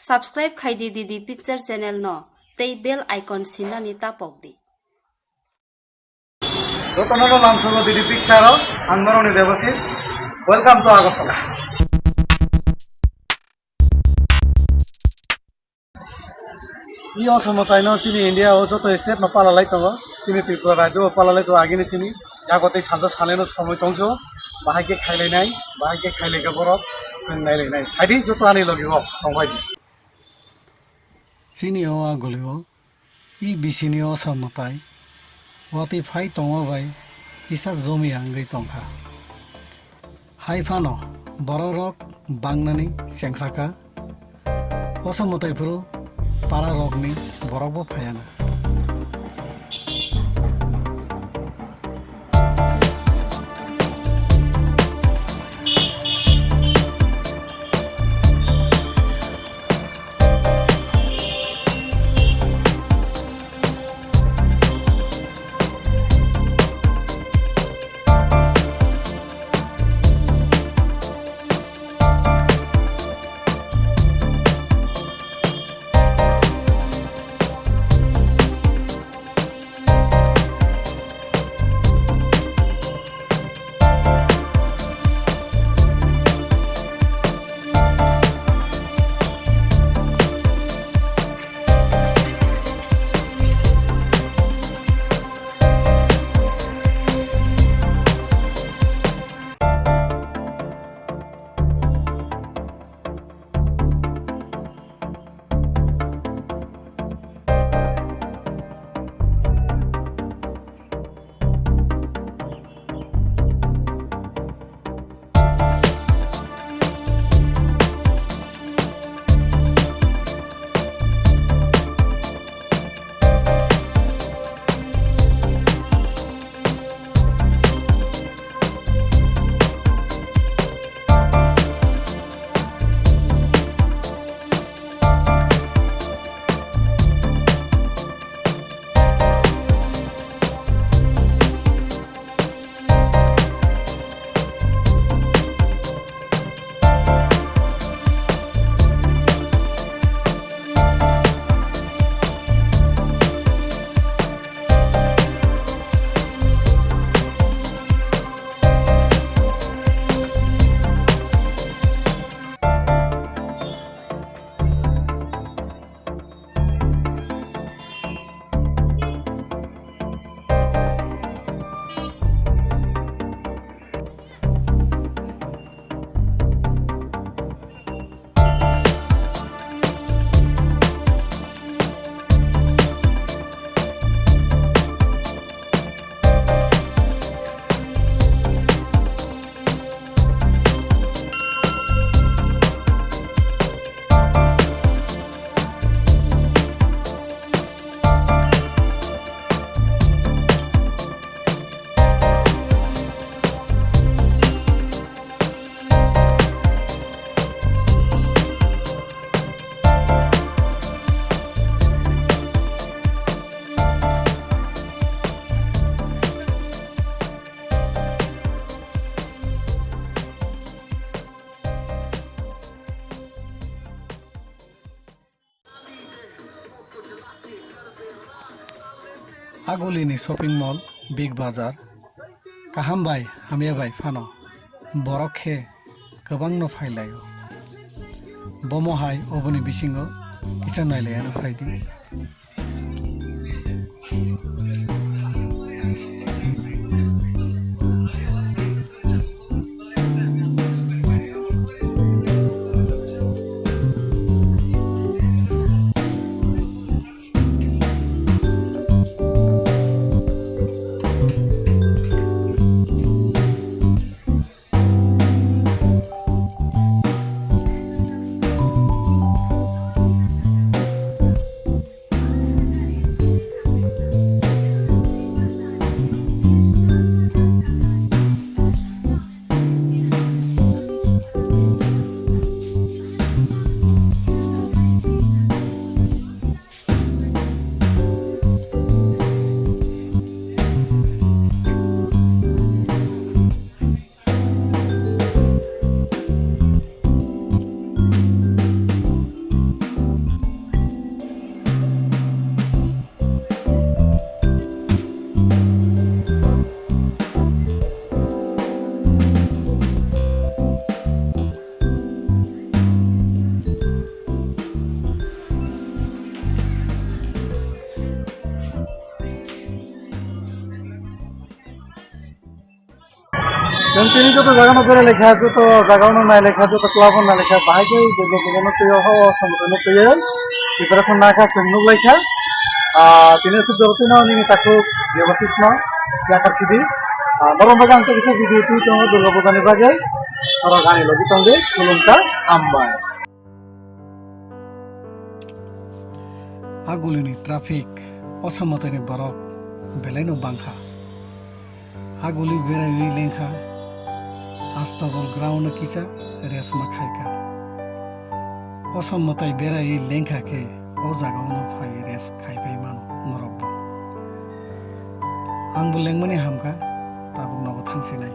subscribe khaidi didi picture channel no tei bell icon sinani tapok di যতনলো লামসঙ্গ দিদি picture আন্দরণী দেবশিস welcome to Agartala ই অসমতাই ন চিনি India ও যত state ন পালালাই দङ চিনি त्रिपुरा राज्य पालालै तो आगिनि चिनि यागतै सानजा सानैनो समय दंस बाहायके खायलायनाय बाहायके खायलायगा बरफ जों नायलायनाय हायदि जत आनि लगिव दंबायदि चिनि ओ आगलिव इ बिसिनि असमताय वाति फाइ दङबाय इसा जमी आंगै दंखा हाइफानो बररक बांनानै सेंसाका असमतायफोर पारा रगनि बरफबो फायाना आगोलिनी शॉपिंग मॉल बिग बाजार काहाम बाय हामिया बाय फानो बरखे गोबां न फायलायो बमहाय अबनि बिसिङो किसा नायलायानो फायदि जों যত জায়গানো বেড়ে লেখা যত জায়গানো নাই লেখা যত ক্লাব না লেখা বাহাইকে দুর্গা পূজানো তৈরি হওয়া সমতনো তৈরি প্রিপারেশন নাখা সেমনুক লেখা তিনি জরতিনা নিনি তাকু ব্যবস্থিত ইয়াকার সিদি নরম বাগা আংটা কিছু ভিডিও তুই তো দুর্গা পূজানি বাগে আর গানি লগি তঙ্গে খুলুমটা আমবাই Agulini traffic osamotani borok belaino bangkha aguli berai lengkha astabol ground kicha resma khaika osamotai berai lengkha ke o jagaono phai res khaipai man norok ang bulengmani hamka tabuk nogo thangsinai